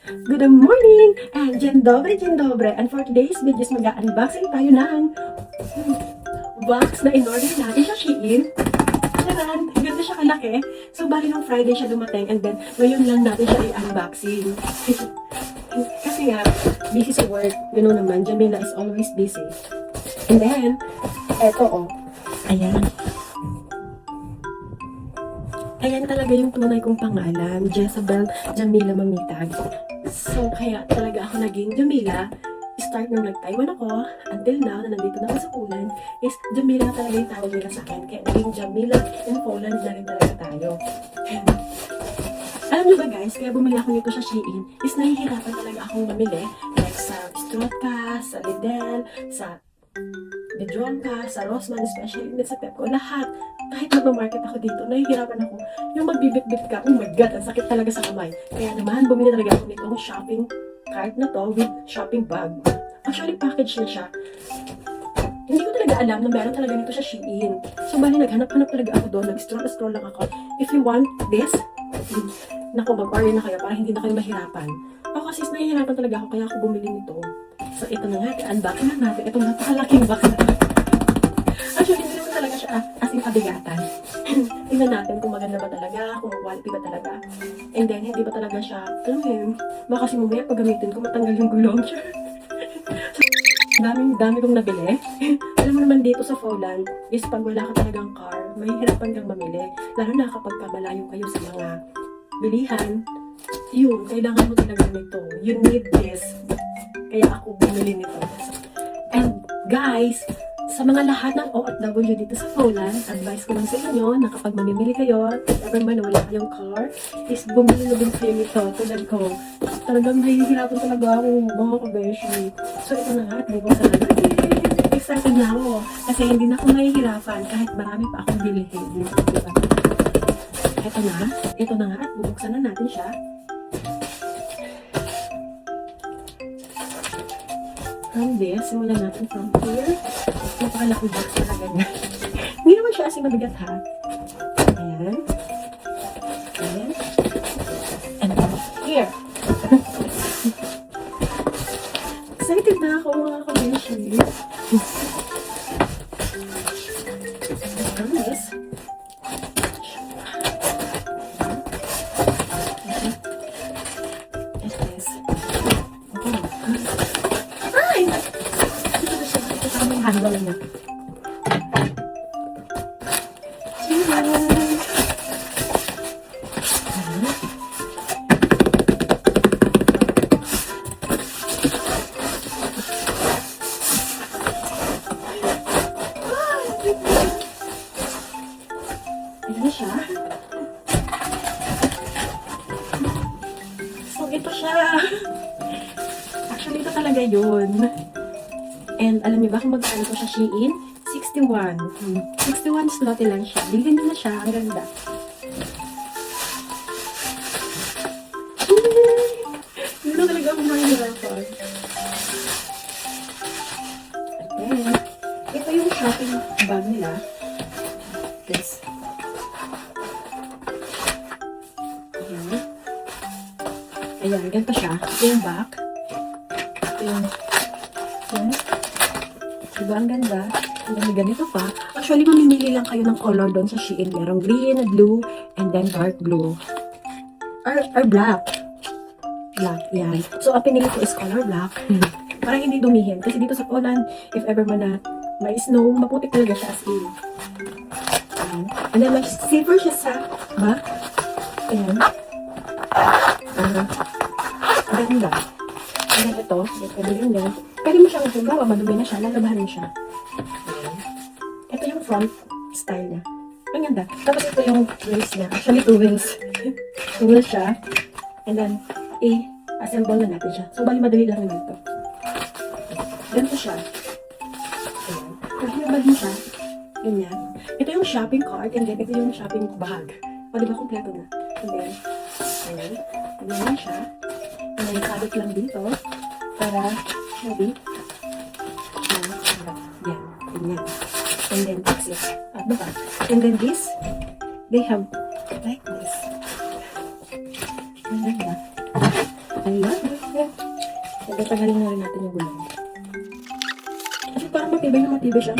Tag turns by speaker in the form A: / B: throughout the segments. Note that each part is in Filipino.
A: Good morning! And dzień dobry. And for today's videos, mag-unboxing tayo ng box na in-order natin sa Shein. Charan! Ganda siya kalaki. So, bali nung Friday siya dumating and then ngayon lang natin siya i-unboxing. Kasi nga, busy sa work. You know naman, Jamila is always busy. And then, eto ayan. Ayan talaga yung tunay kong pangalan, Jezabel Jamila Mamitag. So, kaya talaga ako naging Jamila. Start nung nag-Taiwan ako, until now, na nandito na ako sa Poland, is Jamila talaga yung tawag nila sa akin. Kaya naging Jamila in Poland na rin talaga tayo. Alam nyo ba guys, kaya bumili ako nito sa Shein, is nahihirapan talaga akong mamili. Like sa Strotka, sa Lidl, sa Medjonka, sa Rossmann, especially sa Pepco, lahat. Kahit mag-market ako dito, nahihirapan ako. Yung magbibit-bit ka, oh my god, ang sakit talaga sa kamay. Kaya naman, bumili talaga ako nitong shopping cart na to with shopping bag. Actually, package na siya. Hindi ko talaga alam na meron talaga nito sa Shein. So, bali, naghanap-hanap talaga ako doon. Nag-scroll lang ako. If you want this, naku, mag-order na kayo para hindi na kayo mahirapan. Ako kasi nahihirapan talaga ako, kaya ako bumili nito. So, ito na nga, unboxing na natin. Itong napakalaking box na. Actually, hindi naman talaga siya asing kabigatan. Tingnan natin kung maganda ba talaga, kung quality ba talaga. And then, hindi ba talaga siya, alam mo yun, baka kasi mamaya pag gamitin ko, matanggal yung gulong siya. Dami kong nabili. Alam mo naman dito sa Poland, is pag wala ka talagang car, mahihirapan kang mamili. Lalo na kapag malayo kayo sa mga bilihan, yun, kailangan mo talaga nito. You need this. Kaya ako bumili nito. And guys, sa mga lahat ng OFW dito sa Poland, advice ko lang sa inyo na kapag mamimili kayo, if ever man wala kayong car, is bumili na din kayo nito tulad ko. Talagang nahihirapan talaga ako, mga kabeshi. So ito na nga, bubuksan na natin. Excited na ako kasi hindi na ako nahihirapan kahit marami pa akong bilihin. Diba? Ito na nga, bubuksan na natin siya. From this, simulan natin from here. Napakalaki box talaga niya. Hindi naman siya kasi mabigat ha. Ayan. Ayan. And then here. Excited na ako mga kabeshi. From this. Handle niya. Ayan siya. So, ito siya. Actually, ito talaga yun. And alam niyo ba kung magkano ko sa Shein? 61. 61 zloty lang siya. Bilhin niyo na siya. Ang ganda. Hindi na talaga ako mahihirapan. Okay. Ito yung shopping bag nila. This. Ayan. Ayan. Ganito siya. Ito yung back. Ito yung yan. Diba ang ganda? Ang ganito pa. Actually, mamimili lang kayo ng color doon sa Shein. Merong green, blue, and then dark blue. Or black. Black, yan. So, ang pinili ko is color black. Para hindi dumihin. Kasi dito sa Poland, if ever man na may snow, maputik talaga siya as in. And then, may zipper siya sa back. Ayan. Ganda. And then ito, yan. Pwede mo siyang halimbawa, madumi na siya, lalabahan mo siya. Ayan. Ito yung front style niya. Ang ganda. Tapos ito yung wheels niya. Actually, 2 wheels. 2 wheels siya. And then, i-assemble na natin siya. So, bali madali lang naman ito. Ganito siya. Ayan. Pag hinabag mo siya, ganyan. Ito yung shopping cart, and then ito yung shopping bag. O, diba, kompleto na. And then, ayan. Ganyan siya. And then, sabit lang dito. Para, maybe, yan, ganyan. And then, that's it. Diba? And then this, they have like this. And then, Ayan. Nagtatagalin na rin natin yung gulong. Kasi parang matibay na matibay siya.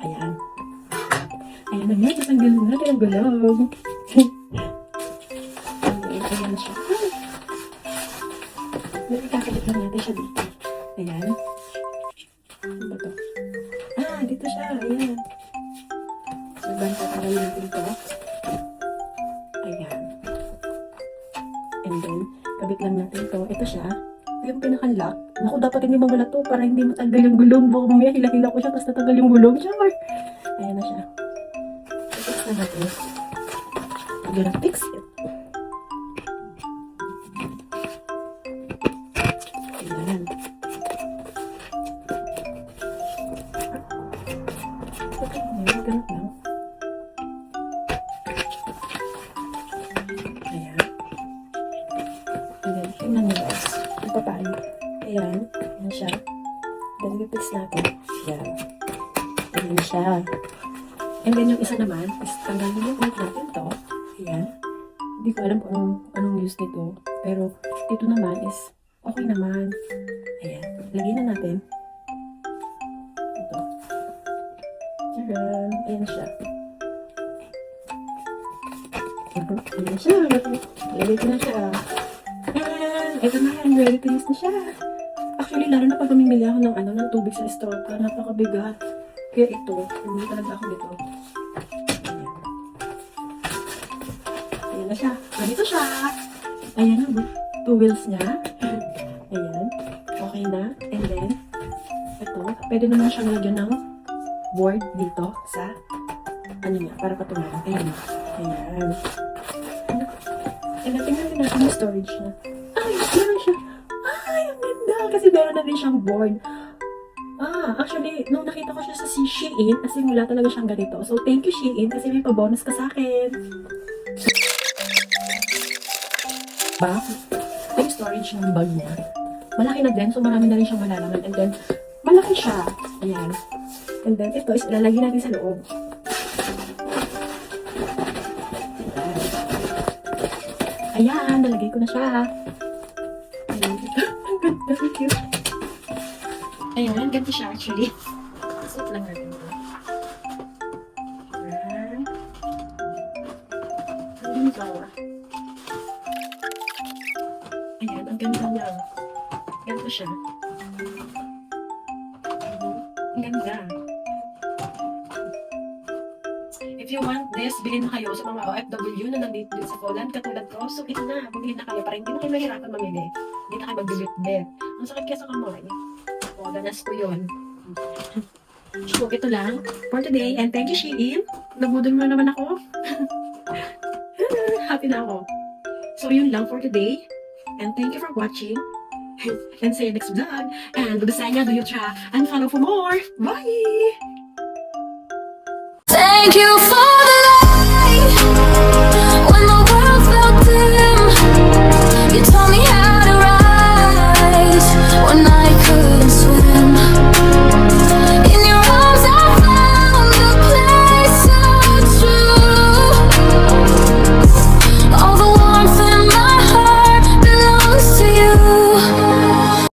A: Ayan. Ayan na nga, tatanggalin natin ang gulong. Ayan siya. Ikakabit lang natin siya dito. Ayan. Ano ba to? Dito siya. Ayan. So, tatanggalin natin ito. Ayan. And then, kabit lang natin ito. Ito siya. Yung pinaka-lock. Naku, dapat hindi mawala to para hindi matanggal yung gulong. Baka mamaya hila-hila ko siya tapos natanggal yung gulong. Char! Ayan na siya. I-fix na natin. I'm gonna fix it. Ayan. Ayan, ganun lang. Ayan. And then, tingnan nyo guys. Ito tayo. Ayan. Ayan siya. Then, i-fix natin. Ayan. Ayan siya. And then, yung isa naman, is tanggalin yung point natin to. Ayan. Hindi ko alam kung anong use nito. Pero, ito naman is okay naman. Ayan. Lagyan na natin. Ito. Tcharan! Ayan siya. Ayan siya. Lagay ko na siya. And, ito na yan. Ready to use na siya. Actually, lalo na pag mamimili ako ng tubig sa store ka. Napakabigat. Kaya ito, hindi talaga ako dito. Ayan. Ayan na siya. Ganito siya. Ayan na. Two wheels niya. Ayan. Okay na. And then, ito. Pwede naman siyang lagyan ng board dito sa ano niya, para patungan. Ayan. Ayan. And then, tingnan din natin yung storage niya. Ay, meron siya. Ay, ang ganda. Kasi meron na rin siyang board. Actually, nung nakita ko siya sa Shein, kasi wala talaga siyang ganito. So, thank you Shein, kasi may pa-bonus ka sa akin. Bag. Yung storage ng bag niya. Malaki na din, so marami na rin siyang malalaman. And then, malaki siya. Ayan. And then, ito is ilalagay natin sa loob. Ayan, nalagay ko na siya. Ayan. Ang ganda, thank you. Ayan, ganito siya actually. Suot lang natin ito. Ayan. Ang ganda. Ayan, ang ganda niya. Ganito siya. Ang ganda. If you want this, bilhin na kayo sa mga OFW na nandito sa Poland, katulad ko. So, ito na. Bumili na kayo para hindi na kayo mahirapan mamili. Hindi na kayo magbilit-bit. Ang sakit kaya sa kamay. O, danas ko yun. So, ito lang for today. And thank you, Shein. Nabudol mo naman ako. Happy na ako. So, yun lang for today. And thank you for watching. And see you next vlog. And do Sanya, do you try and follow for more. Bye!
B: Thank you for